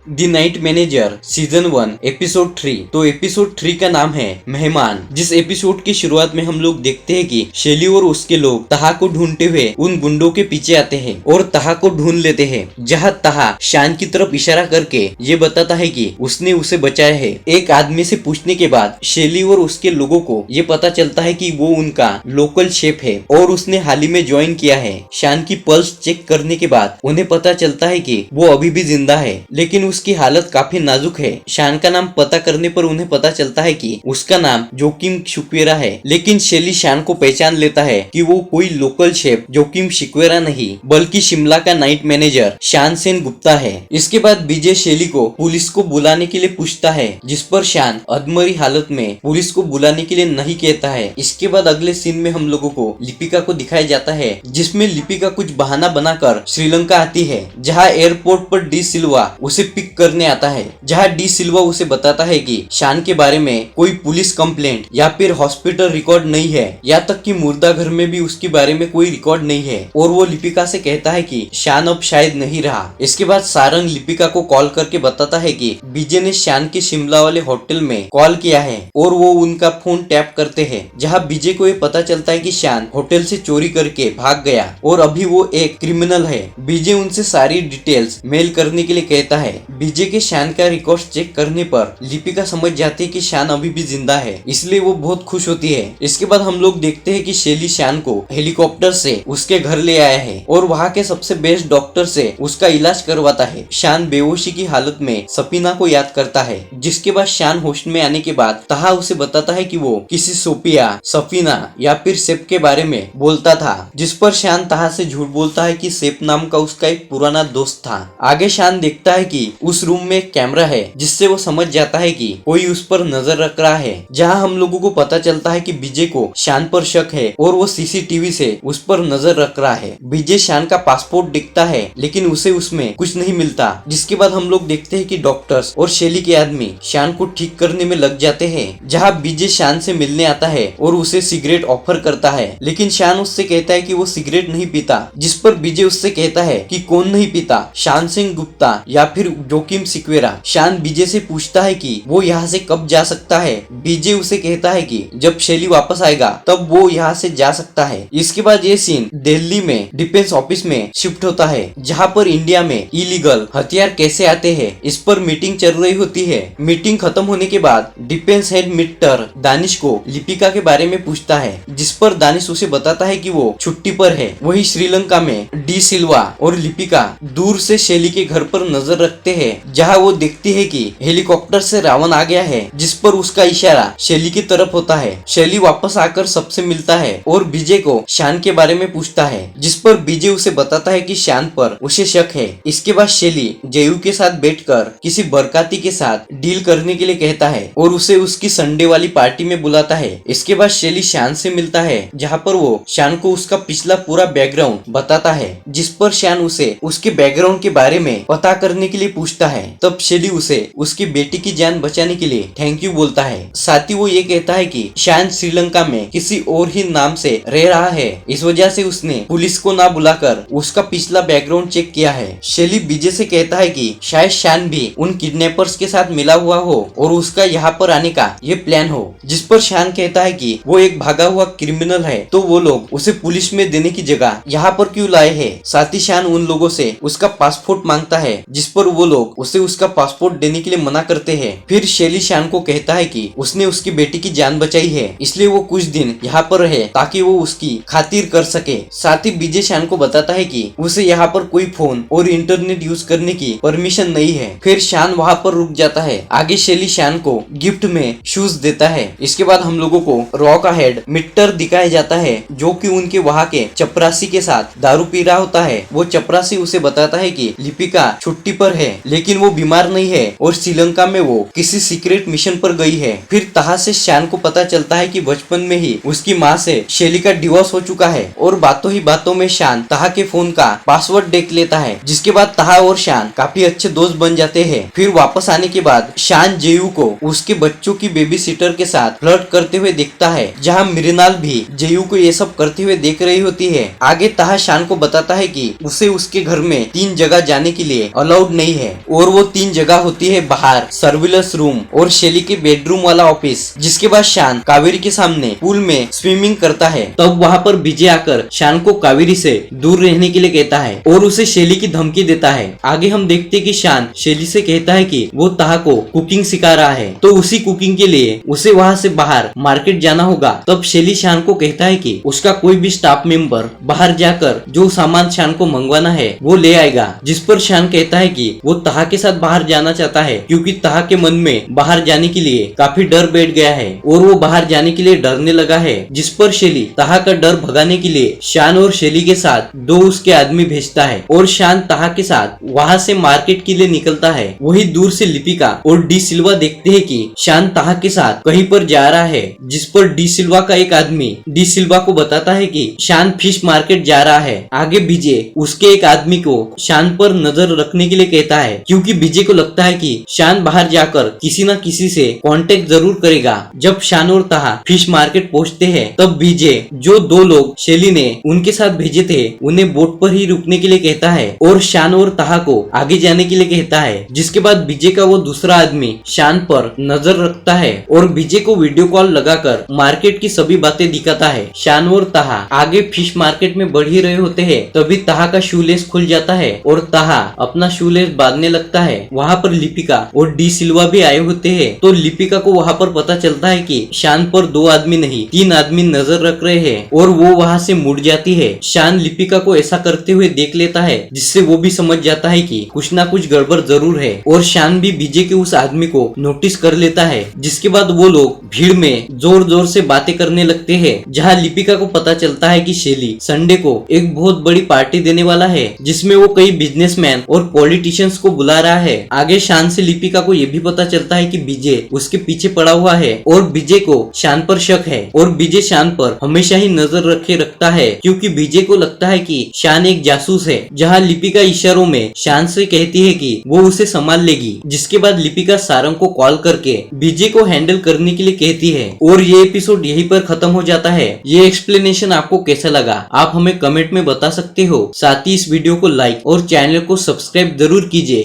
The night manager season 1 episode 3। तो episode 3 का नाम है मेहमान। जिस एपिसोड की शुरुआत में हम लोग देखते हैं कि शेली और उसके लोग तहा को ढूंढते हुए उन गुंडों के पीछे आते हैं और तहा को ढूंढ लेते हैं, जहां तहा शान की तरफ इशारा करके ये बताता है कि उसने उसे बचाया है। एक आदमी से पूछने के बाद शेली और उसके लोगों को ये पता चलता है कि वो उनका लोकल शेफ है और उसने हाल ही में ज्वाइन किया है। शान की पल्स चेक करने के बाद उन्हें पता चलता है कि वो अभी भी जिंदा है, लेकिन उसकी हालत काफी नाजुक है। शान का नाम पता करने पर उन्हें पता चलता है कि उसका नाम जोकिम शिक्वेरा है, लेकिन शेली शान को पहचान लेता है कि वो कोई लोकल शेफ जोकिम शिक्वेरा नहीं बल्कि शिमला का नाइट मैनेजर शान सेन गुप्ता है। इसके बाद विजय शेली को पुलिस को बुलाने के लिए पूछता है, जिस पर शान अधमरी हालत में पुलिस को बुलाने के लिए नहीं कहता है। इसके बाद अगले सीन में हम लोगों को लिपिका को दिखाया जाता है, जिसमें लिपिका कुछ बहाना बनाकर श्रीलंका आती है, जहां एयरपोर्ट पर डी सिल्वा उसे पिक करने आता है। जहां डी सिल्वा उसे बताता है कि शान के बारे में कोई पुलिस कंप्लेंट या फिर हॉस्पिटल रिकॉर्ड नहीं है, या तक कि मुर्दा घर में भी उसके बारे में कोई रिकॉर्ड नहीं है, और वो लिपिका से कहता है कि शान अब शायद नहीं रहा। इसके बाद सारंग लिपिका को कॉल करके बताता है कि विजय ने शान के शिमला वाले होटल में कॉल किया है और वो उनका फोन टैप करते हैं। जहां विजय को ये पता चलता है कि शान होटल से चोरी करके भाग गया और अभी वो एक क्रिमिनल है। विजय उनसे सारी डिटेल्स मेल करने के लिए कहता है। विजय के शान का रिकॉर्ड चेक करने पर लिपिका समझ जाती है कि शान अभी भी जिंदा है, इसलिए वो बहुत खुश होती है। इसके बाद हम लोग देखते हैं कि शेली शान को हेलीकॉप्टर से उसके घर ले आया है और वहाँ के सबसे बेस्ट डॉक्टर से उसका इलाज करवाता है। शान बेहोशी की हालत में सफीना को याद करता है, जिसके बाद शान होश में आने के बाद तहा उसे बताता है कि वो किसी सोफिया, सफीना या फिर सेप के बारे में बोलता था, जिस पर शान तहा से झूठ बोलता है कि सेप नाम का उसका एक पुराना दोस्त था। आगे शान देखता है कि उस रूम में एक कैमरा है, जिससे वो समझ जाता है कि कोई उस पर नजर रख रहा है। जहां हम लोगों को पता चलता है कि विजय को शान पर शक है और वो सीसीटीवी से उस पर नजर रख रहा है। विजय शान का पासपोर्ट दिखता है, लेकिन उसे उसमें कुछ नहीं मिलता। जिसके बाद हम लोग देखते हैं कि डॉक्टर्स और शेली के आदमी शान को ठीक करने में लग जाते हैं। जहां विजय शान से मिलने आता है और उसे सिगरेट ऑफर करता है, लेकिन शान उससे कहता है कि वो सिगरेट नहीं पीता। जिस पर विजय उससे कहता है कि कौन नहीं पीता, शान सिंह गुप्ता या फिर जोकिम शिक्वेरा। शान विजय से पूछता है कि वो यहाँ से कब जा सकता है। विजय उसे कहता है कि जब शेली वापस आएगा तब वो यहाँ से जा सकता है। इसके बाद ये सीन दिल्ली में डिफेंस ऑफिस में शिफ्ट होता है, जहाँ पर इंडिया में इलीगल हथियार कैसे आते हैं इस पर मीटिंग चल रही होती है। मीटिंग खत्म होने के बाद डिफेंस हेड मिस्टर दानिश को लिपिका के बारे में पूछता है, जिस पर दानिश उसे बताता है कि वो छुट्टी पर है। वही श्रीलंका में डी सिल्वा और लिपिका दूर से शेली के घर पर नजर रखते हैं, जहां वो देखती है कि हेलीकॉप्टर से रावण आ गया है, जिस पर उसका इशारा शेली की तरफ होता है। शेली वापस आकर सबसे मिलता है और विजय को शान के बारे में पूछता है, जिस पर विजय उसे बताता है कि शान पर उसे शक है। इसके बाद शेली जयू के साथ बैठकर किसी बरकाती के साथ डील करने के लिए कहता है और उसे उसकी संडे वाली पार्टी में बुलाता है। इसके बाद शेली शान से मिलता है, जहां पर वो शान को उसका पिछला पूरा बैकग्राउंड बताता है, जिस पर शान उसे उसके बैकग्राउंड के बारे में पता करने के लिए पूछता है। तब शेली उसे उसकी बेटी की जान बचाने के लिए थैंक यू बोलता है। साथ ही वो ये कहता है कि शान श्रीलंका में किसी और ही नाम से रह रहा है, इस वजह से उसने पुलिस को ना बुलाकर उसका पिछला बैकग्राउंड चेक किया है। शेली विजय से कहता है कि शायद शान भी उन किडनैपर्स के साथ मिला हुआ हो और उसका यहाँ पर आने का ये प्लान हो, जिस पर शान कहता है कि वो एक भागा हुआ क्रिमिनल है, तो वो लोग उसे पुलिस में देने की जगह यहाँ पर क्यों लाए हैं। साथ ही शान उन लोगों से उसका पासपोर्ट मांगता है, जिस पर वो लोग उसे उसका पासपोर्ट देने के लिए मना करते हैं। फिर शेली शान को कहता है कि उसने उसकी बेटी की जान बचाई है, इसलिए वो कुछ दिन यहाँ पर रहे ताकि वो उसकी खातिर कर सके। साथ ही विजय शान को बताता है कि उसे यहाँ पर कोई फोन और इंटरनेट यूज करने की परमिशन नहीं है। फिर शान वहाँ पर रुक जाता है। आगे शेली शान को गिफ्ट में शूज देता है। इसके बाद हम लोगों को रॉ का हेड मिट्टर दिखाया जाता है, जो कि उनके वहाँ के चपरासी के साथ दारू पी रहा होता है। वो चपरासी उसे बताता है कि लिपिका छुट्टी पर है, लेकिन वो बीमार नहीं है और श्रीलंका में वो किसी सीक्रेट मिशन पर गई है। फिर तहा से शान को पता चलता है कि बचपन में ही उसकी माँ से शेली का डिवोर्स हो चुका है, और बातों ही बातों में शान तहा के फोन का पासवर्ड देख लेता है। जिसके बाद तहा और शान काफी अच्छे दोस्त बन जाते हैं। फिर वापस आने के बाद शान जेयू को उसके बच्चों की बेबी सिटर के साथ फ्लर्ट करते हुए देखता है, जहाँ मृणाल भी जेयू को ये सब करते हुए देख रही होती है। आगे तहा शान को बताता है कि उसे उसके घर में 3 जगह जाने के लिए अलाउड नहीं है, और वो 3 जगह होती है बाहर, सर्विलेंस रूम और शेली के बेडरूम वाला ऑफिस। जिसके बाद शान कावेरी के सामने पूल में स्विमिंग करता है। तब वहाँ पर विजय आकर शान को कावेरी से दूर रहने के लिए कहता है और उसे शेली की धमकी देता है। आगे हम देखते हैं कि शान शेली से कहता है कि वो ताहा को कुकिंग सिखा रहा है, तो उसी कुकिंग के लिए उसे वहाँ से बाहर मार्केट जाना होगा। तब शेली शान को कहता है कि उसका कोई भी स्टाफ मेंबर बाहर जाकर जो सामान शान को मंगवाना है वो ले आएगा। जिस पर शान कहता है कि वो ताहा के साथ बाहर जाना चाहता है क्योंकि ताहा के मन में बाहर जाने के लिए काफी डर बैठ गया है और वो बाहर जाने के लिए डरने लगा है। जिस पर शेली ताहा का डर भगाने के लिए शान और शेली के साथ 2 उसके आदमी भेजता है और शान ताहा के साथ वहाँ से मार्केट के लिए निकलता है। वही दूर से लिपिका और डी सिल्वा देखते हैं कि शान ताहा के साथ कहीं पर जा रहा है। जिस पर डी सिल्वा का एक आदमी डी सिल्वा को बताता है कि शान फिश मार्केट जा रहा है। आगे विजय उसके एक आदमी को शान पर नजर रखने के लिए कहता है क्योंकि विजय को लगता है कि शान बाहर जाकर किसी न किसी से कांटेक्ट जरूर करेगा। जब शान और ताहा फिश मार्केट पहुंचते हैं तब विजय जो 2 लोग शेली ने उनके साथ भेजे थे उन्हें बोट पर ही रुकने के लिए कहता है और शान और ताहा को आगे जाने के लिए कहता है। जिसके बाद विजय का वो दूसरा आदमी शान पर नजर रखता है और विजय को वीडियो कॉल लगाकर मार्केट की सभी बातें दिखाता है। शान और ताहा आगे फिश मार्केट में बढ़ ही रहे होते हैं तभी ताहा का शूलेस खुल जाता है और ताहा अपना शूलेस बांधने लगता है। वहाँ पर लिपिका और डी सिल्वा भी आए होते हैं। तो लिपिका को वहाँ पर पता चलता है कि शान पर 2 आदमी नहीं 3 आदमी नजर रख रहे हैं और वो वहाँ से मुड़ जाती है। शान लिपिका को ऐसा करते हुए देख लेता है जिससे वो भी समझ जाता है कि कुछ ना कुछ गड़बड़ जरूर है और शान भी विजय के उस आदमी को नोटिस कर लेता है। जिसके बाद वो लोग भीड़ में जोर जोर से बातें करने लगते हैं। जहाँ लिपिका को पता चलता है कि शेली संडे को एक बहुत बड़ी पार्टी देने वाला है जिसमें वो कई बिजनेसमैन और पॉलिटिशियंस को बुला रहा है। आगे शान से लिपिका को ये भी पता चलता है कि विजय उसके पीछे पड़ा हुआ है और विजय को शान पर शक है और विजय शान पर हमेशा ही नजर रखे रखता है क्योंकि विजय को लगता है कि शान एक जासूस है। जहाँ लिपिका इशारों में शान से कहती है कि वो उसे संभाल लेगी। जिसके बाद लिपिका सारंग को कॉल करके विजय को हैंडल करने के लिए कहती है और ये एपिसोड यहीं पर खत्म हो जाता है। ये एक्सप्लेनेशन आपको कैसा लगा आप हमें कमेंट में बता सकते हो। साथ ही इस वीडियो को लाइक और चैनल को सब्सक्राइब जरूर कीजिए।